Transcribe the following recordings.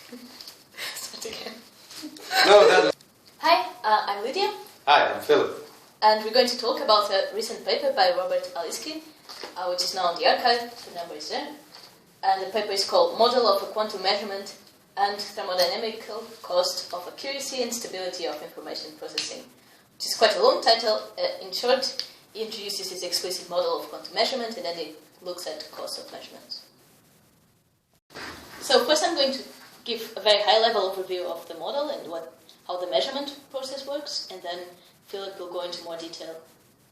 Start again. No, that. Hi, I'm Lídia. Hi, I'm Philipp. And we're going to talk about a recent paper by Alicki, which is now on the arXiv. The number is there. And the paper is called Model of a Quantum Measurement and Thermodynamical Cost of Accuracy and Stability of Information Processing, which is quite a long title. In short, it introduces this explicit model of quantum measurement and then it looks at the cost of measurements. So first I'm going to give a very high-level overview of the model and how the measurement process works, and then Philipp will go into more detail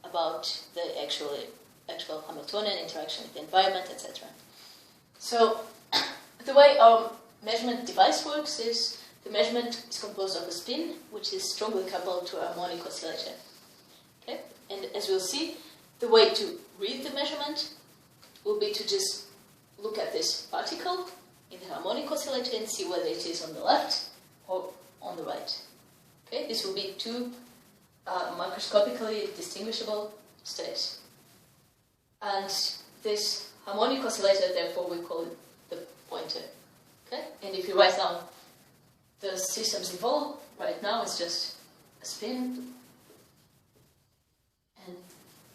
about the actual Hamiltonian interaction with the environment, etc. So the way our measurement device works is the measurement is composed of a spin, which is strongly coupled to a harmonic oscillator. Okay? And as we'll see, the way to read the measurement will be to just look at this particle in the harmonic oscillator and see whether it is on the left or on the right. Okay? This will be two macroscopically distinguishable states. And this harmonic oscillator, therefore, we call it the pointer. Okay? And if you write down the systems involved, right now it's just a spin and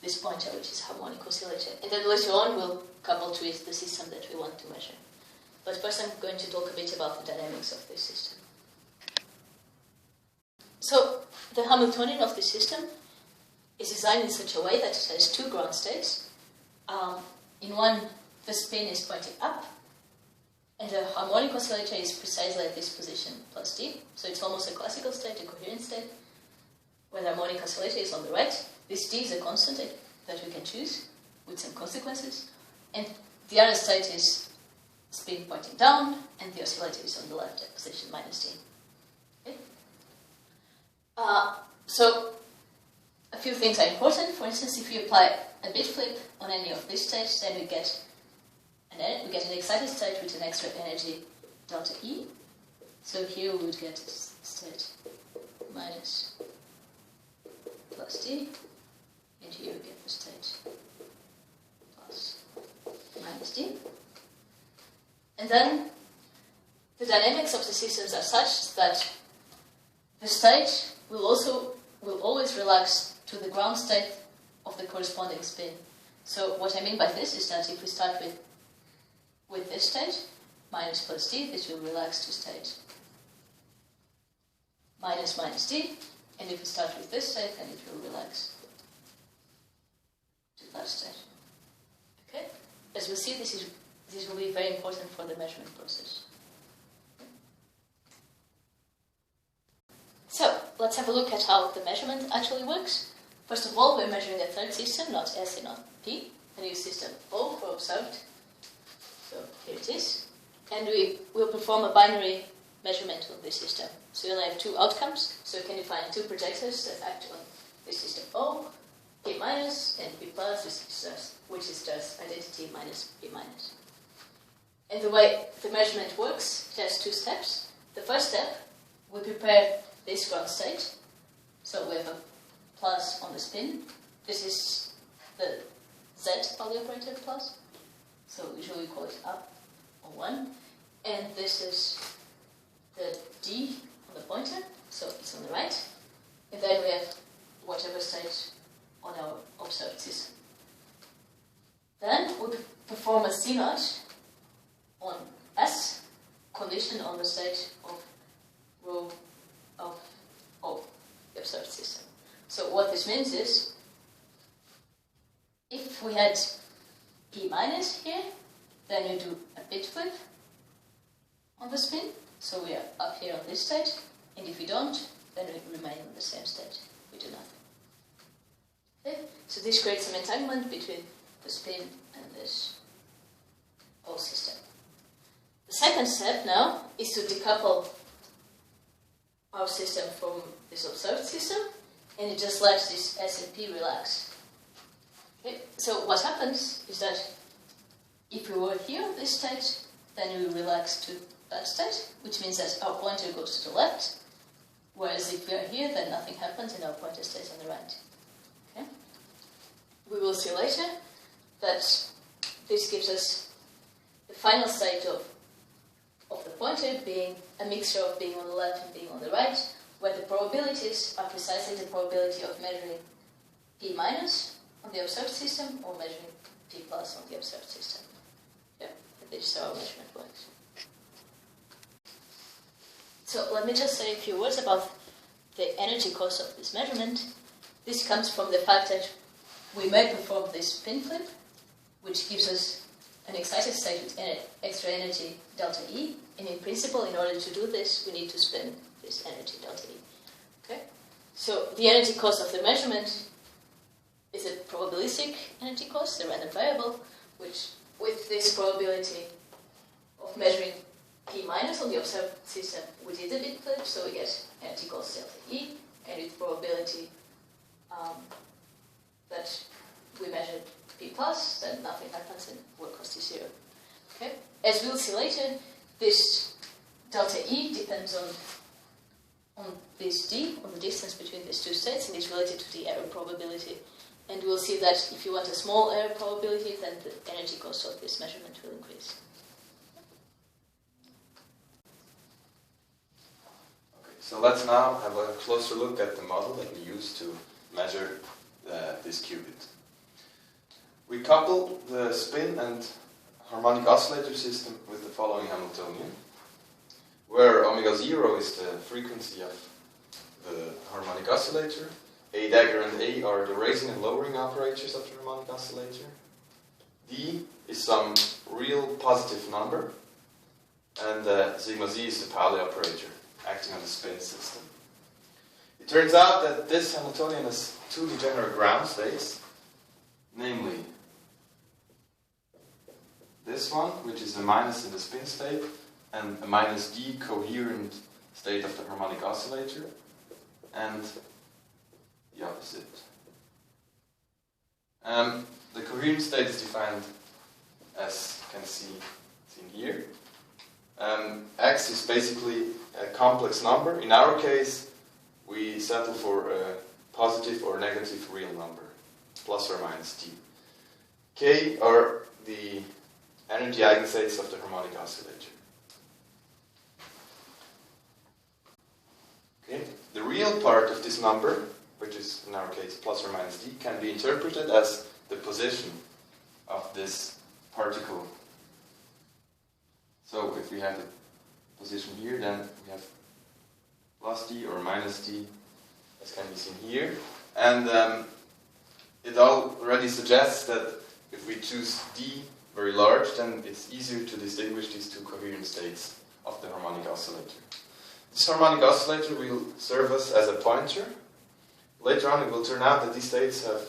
this pointer, which is harmonic oscillator. And then later on we'll couple to it the system that we want to measure. But first I'm going to talk a bit about the dynamics of this system. So the Hamiltonian of this system is designed in such a way that it has two ground states. In one, the spin is pointing up, and the harmonic oscillator is precisely at this position, plus d. So it's almost a classical state, a coherent state, where the harmonic oscillator is on the right. This d is a constant that we can choose with some consequences. And the other state is spin pointing down, and the oscillator is on the left at position minus d. Okay? So a few things are important. For instance, if you apply a bit flip on any of these states, then we get an excited state with an extra energy delta E. So here we would get state minus plus D, and here we get the state plus minus D. And then the dynamics of the systems are such that the state will always relax to the ground state of the corresponding spin. So what I mean by this is that if we start with this state, minus plus d, this will relax to state minus minus d, and if we start with this state, then it will relax to that state. Okay? As we'll see, this will be very important for the measurement process. So, let's have a look at how the measurement actually works. First of all, we're measuring a third system, not S and not P, a new system O for observed. So, here it is. And we will perform a binary measurement of this system. So, you'll have two outcomes. So, you can define two projectors that act on this system O, P minus, and P plus, which is just identity minus P minus. And the way the measurement works, it has two steps. The first step, we prepare this ground state. So we have a plus on the spin. This is the Z Pauli operator plus. So usually we call it up or 1. And this is the D on the pointer. So it's on the right. And then we have whatever state on our observed system. Then we perform a C notch on S, condition on the state of rho of O, the observed system. So what this means is, if we had P minus here, then you do a bit flip on the spin. So we are up here on this state, and if we don't, then we remain on the same state. We do nothing. Okay? So this creates some entanglement between the spin and this O system. The second step now is to decouple our system from this observed system, and it just lets this S and P relax. Okay? So what happens is that if we were here on this state, then we relax to that state, which means that our pointer goes to the left, whereas if we are here, then nothing happens and our pointer stays on the right. Okay? We will see later that this gives us the final state of the pointer being a mixture of being on the left and being on the right, where the probabilities are precisely the probability of measuring P minus on the observed system or measuring P plus on the observed system. Yeah, this is how our measurement works. So let me just say a few words about the energy cost of this measurement. This comes from the fact that we may perform this spin flip, which gives us an excited state with extra energy delta E, and in principle, in order to do this, we need to spin this energy delta E. Okay? So the energy cost of the measurement is a probabilistic energy cost, a random variable, which with this probability of measuring P minus on the observed system, we did a bit flip, so we get energy cost delta E, and with probability that we measured P plus, then nothing happens and work cost is 0. Okay? As we'll see later, this delta E depends on this D, on the distance between these two states, and is related to the error probability. And we'll see that if you want a small error probability, then the energy cost of this measurement will increase. Okay, so let's now have a closer look at the model that we use to measure this qubit. We couple the spin and harmonic oscillator system with the following Hamiltonian, where omega 0 is the frequency of the harmonic oscillator, A dagger and A are the raising and lowering operators of the harmonic oscillator, D is some real positive number, and sigma Z is the Pauli operator acting on the spin system. It turns out that this Hamiltonian has two degenerate ground states, namely this one, which is a minus in the spin state, and a minus D coherent state of the harmonic oscillator, and the opposite. The coherent state is defined as you can see seen here. X is basically a complex number. In our case, we settle for a positive or negative real number, plus or minus t. K are the energy eigenstates of the harmonic oscillator. Okay. The real part of this number, which is in our case plus or minus d, can be interpreted as the position of this particle. So if we have a position here, then we have plus d or minus d, as can be seen here. And it already suggests that if we choose d very large, then it's easier to distinguish these two coherent states of the harmonic oscillator. This harmonic oscillator will serve us as a pointer. Later on it will turn out that these states have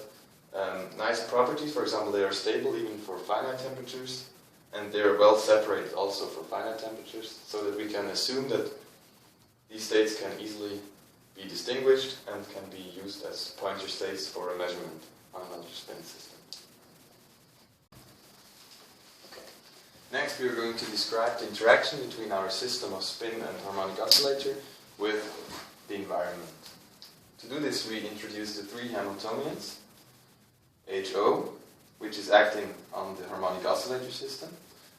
nice properties. For example, they are stable even for finite temperatures, and they are well separated also for finite temperatures, so that we can assume that these states can easily be distinguished and can be used as pointer states for a measurement on another spin system. Okay. Next we are going to describe the interaction between our system of spin and harmonic oscillator with the environment. To do this, we introduce the three Hamiltonians, HO, which is acting on the harmonic oscillator system.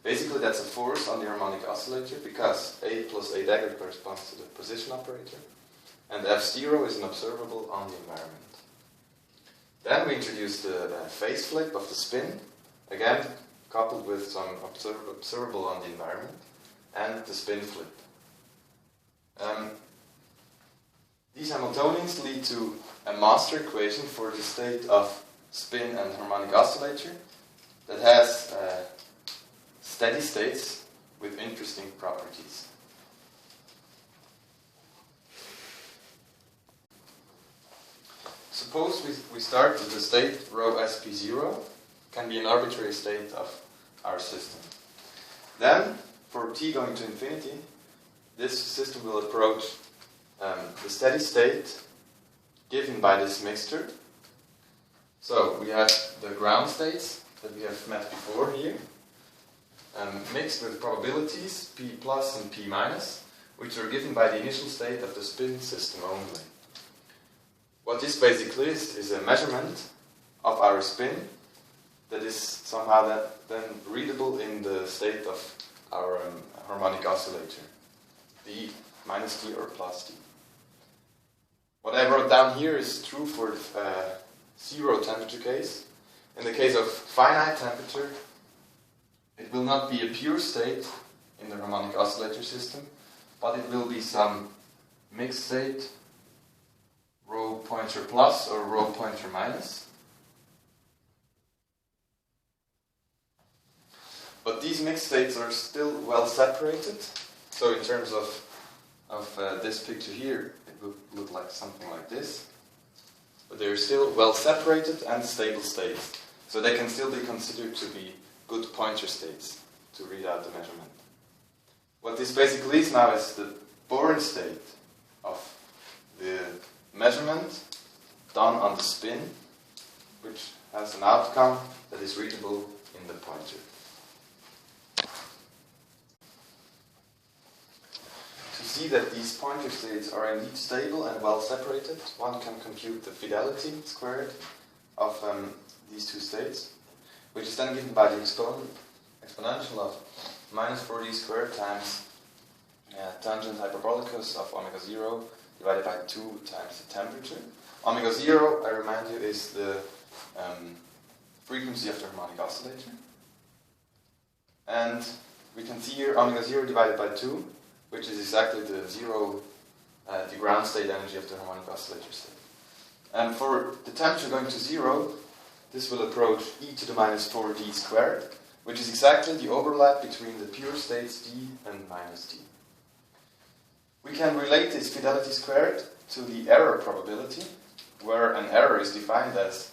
Basically, that's a force on the harmonic oscillator because A plus A dagger corresponds to the position operator, and F0 is an observable on the environment. Then we introduce the phase flip of the spin, again coupled with some observable on the environment, and the spin flip. These Hamiltonians lead to a master equation for the state of spin and harmonic oscillator that has steady states with interesting properties. Suppose we start with the state rho sp0 can be an arbitrary state of our system. Then, for t going to infinity, this system will approach the steady state given by this mixture. So we have the ground states that we have met before here, mixed with probabilities p plus and p minus, which are given by the initial state of the spin system only. What this basically is a measurement of our spin that is somehow then readable in the state of our harmonic oscillator, d minus d or plus d. What I wrote down here is true for zero temperature case. In the case of finite temperature, it will not be a pure state in the harmonic oscillator system, but it will be some mixed state, rho pointer plus or rho pointer minus. But these mixed states are still well separated. So in terms of this picture here, it would look like something like this. But they're still well separated and stable states. So they can still be considered to be good pointer states to read out the measurement. What this basically is now is the Born state of the measurement done on the spin, which has an outcome that is readable in the pointer. To see that these pointer states are indeed stable and well separated, one can compute the fidelity squared of these two states, which is then given by the exponential of minus 4d squared times tangent hyperbolicus of omega 0 divided by 2 times the temperature. Omega 0, I remind you, is the frequency of the harmonic oscillator. And we can see here omega 0 divided by 2, which is exactly the the ground state energy of the harmonic oscillator state. And for the temperature going to 0, this will approach e to the minus 4d squared, which is exactly the overlap between the pure states d and minus d. We can relate this fidelity squared to the error probability, where an error is defined as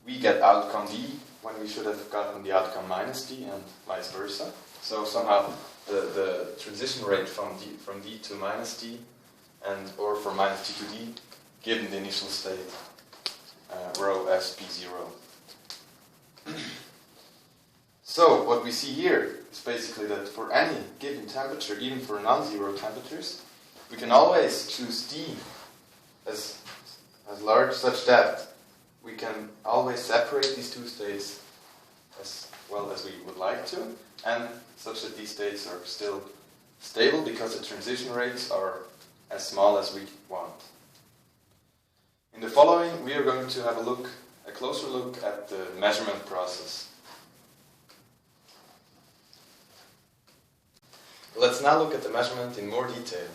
we get outcome d when we should have gotten the outcome minus d and vice versa. So somehow the transition rate from d to minus d or from minus d to d given the initial state rho s p0. So what we see here is basically that for any given temperature, even for non-zero temperatures, we can always choose d as large such that we can always separate these two states as well as we would like to, and such that these states are still stable because the transition rates are as small as we want. In the following, we are going to have a closer look at the measurement process. Let's now look at the measurement in more detail.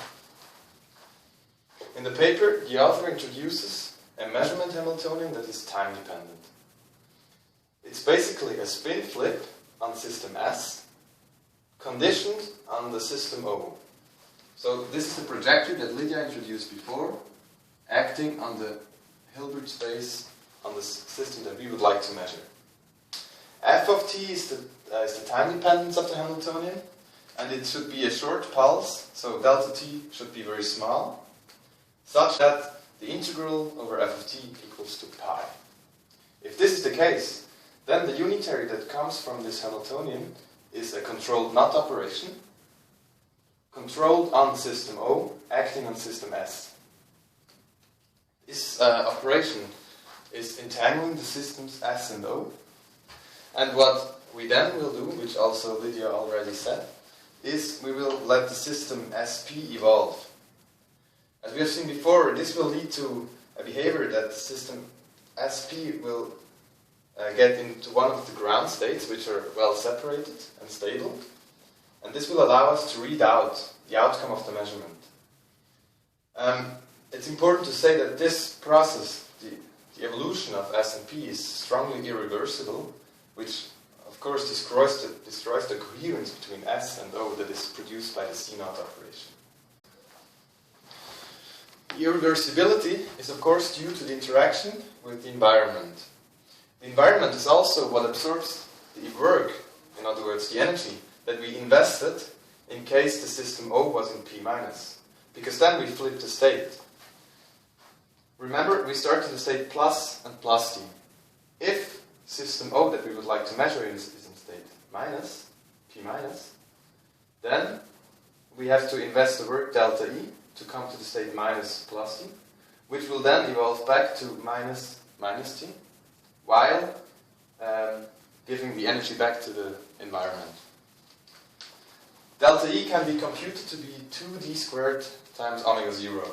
In the paper, the author introduces a measurement Hamiltonian that is time dependent. It's basically a spin flip on system S, conditioned on the system O. So this is the projector that Lídia introduced before, acting on the Hilbert space on the system that we would like to measure. F of t is the time dependence of the Hamiltonian, and it should be a short pulse, so delta t should be very small, such that the integral over f of t equals to pi. If this is the case, then the unitary that comes from this Hamiltonian is a controlled knot operation, controlled on system O, acting on system S. This operation is entangling the systems S and O, and what we then will do, which also Lídia already said, is we will let the system SP evolve. As we have seen before, this will lead to a behavior that the system SP will get into one of the ground states, which are well separated and stable, and this will allow us to read out the outcome of the measurement. It's important to say that this process, the evolution of S and P, is strongly irreversible, which of course destroys the coherence between S and O that is produced by the C-naught operation. Irreversibility is of course due to the interaction with the environment. The environment is also what absorbs the work, in other words the energy, that we invested in case the system O was in P-, because then we flip the state. Remember, we started the state plus and plus d. If system O that we would like to measure is in state minus, P-, then we have to invest the work delta E to come to the state minus plus d, which will then evolve back to minus t, while giving the energy back to the environment. delta E can be computed to be 2d squared times omega 0.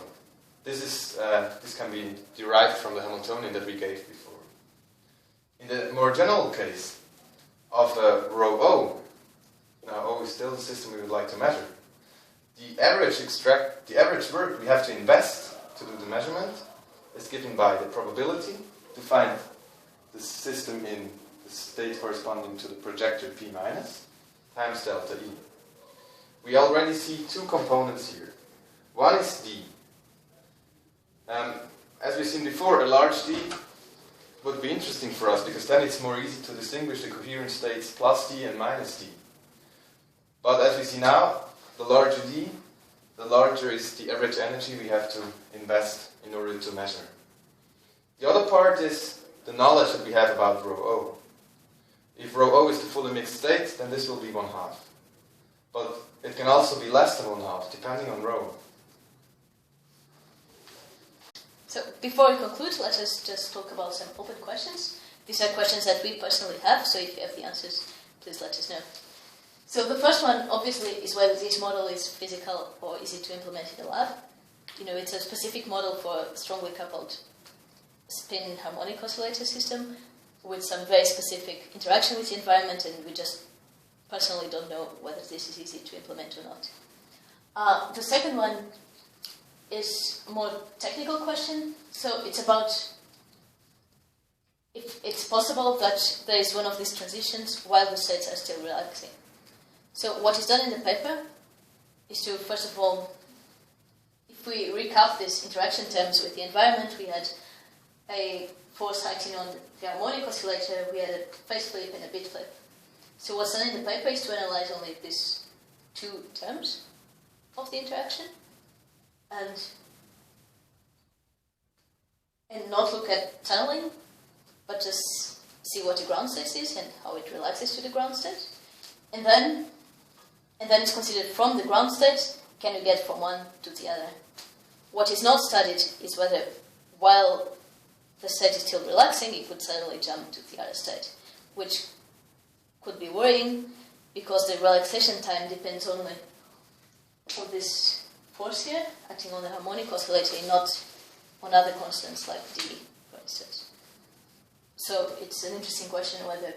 This can be derived from the Hamiltonian that we gave before. In the more general case of rho O, now O is still the system we would like to measure, the average work we have to invest to do the measurement is given by the probability to find the system in the state corresponding to the projector P minus times delta E. We already see two components here. One is D. As we've seen before, a large D would be interesting for us because then it's more easy to distinguish the coherent states plus D and minus D. But as we see now, the larger D, the larger is the average energy we have to invest in order to measure. The other part is the knowledge that we have about rho O. If rho O is the fully mixed state, then this will be 1/2. But it can also be less than 1/2, depending on rho. So before we conclude, let us just talk about some open questions. These are questions that we personally have, so if you have the answers, please let us know. So the first one, obviously, is whether this model is physical or easy to implement in the lab. You know, it's a specific model for a strongly coupled spin harmonic oscillator system with some very specific interaction with the environment, and we just personally don't know whether this is easy to implement or not. The second one is a more technical question. So it's about if it's possible that there is one of these transitions while the states are still relaxing. So what is done in the paper is to, first of all, if we recap these interaction terms with the environment, we had a force acting on the harmonic oscillator, we had a phase flip and a bit flip. So what's done in the paper is to analyze only these two terms of the interaction and not look at tunneling, but just see what the ground state is and how it relaxes to the ground state. And then it's considered from the ground state, can you get from one to the other? What is not studied is whether while the state is still relaxing, it could suddenly jump to the other state, which could be worrying because the relaxation time depends only on this force here acting on the harmonic oscillator and not on other constants like d, for instance. So it's an interesting question whether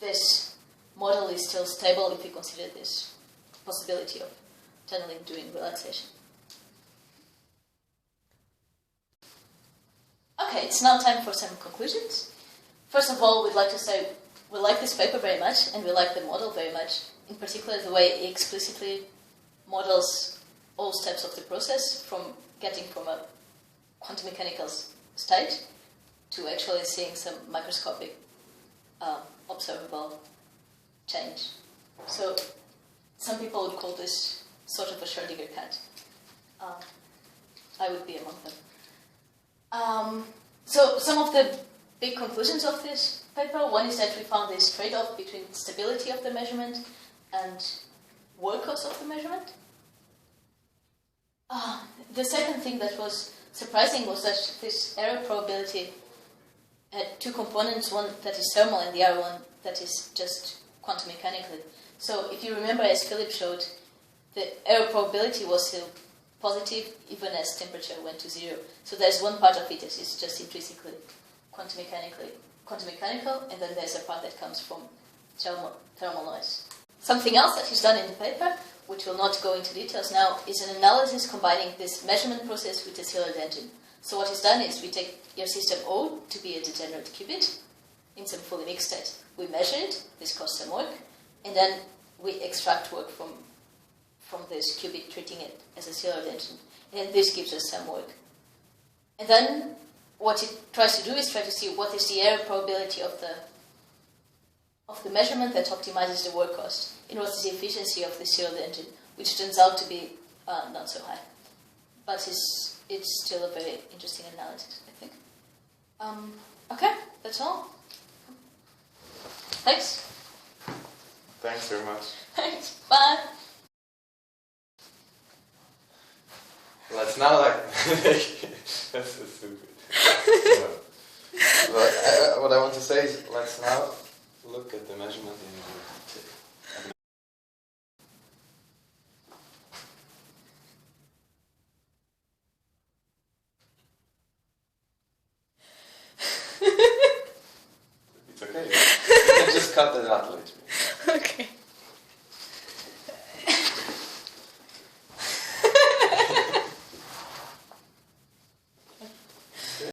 this model is still stable if you consider this possibility of tunneling during relaxation. Okay, it's now time for some conclusions. First of all, we'd like to say we like this paper very much and we like the model very much, in particular the way it explicitly models all steps of the process from getting from a quantum mechanical state to actually seeing some microscopic observable change. So some people would call this sort of a Schrödinger cat. I would be among them. So some of the big conclusions of this paper, one is that we found this trade-off between stability of the measurement and work cost of the measurement. The second thing that was surprising was that this error probability had two components, one that is thermal and the other one that is just quantum mechanically. So if you remember, as Philipp showed, the error probability was still positive even as temperature went to 0. So there's one part of it that is just intrinsically quantum mechanical, and then there's a part that comes from thermal noise. Something else that is done in the paper, which will not go into details now, is an analysis combining this measurement process with the Zillard engine. So what is done is we take your system O to be a degenerate qubit in some fully mixed state. We measure it, this costs some work, and then we extract work from this qubit, treating it as a Zillard engine. And this gives us some work. And then what it tries to do is try to see what is the error probability of the measurement that optimizes the work cost, and what is the efficiency of the Zillard engine, which turns out to be not so high. But it's still a very interesting analysis, I think. Okay, that's all. Thanks. Thanks very much. Thanks. Bye. Let's now that's so stupid. What I want to say is let's now look at the measurement in the cut the data, please.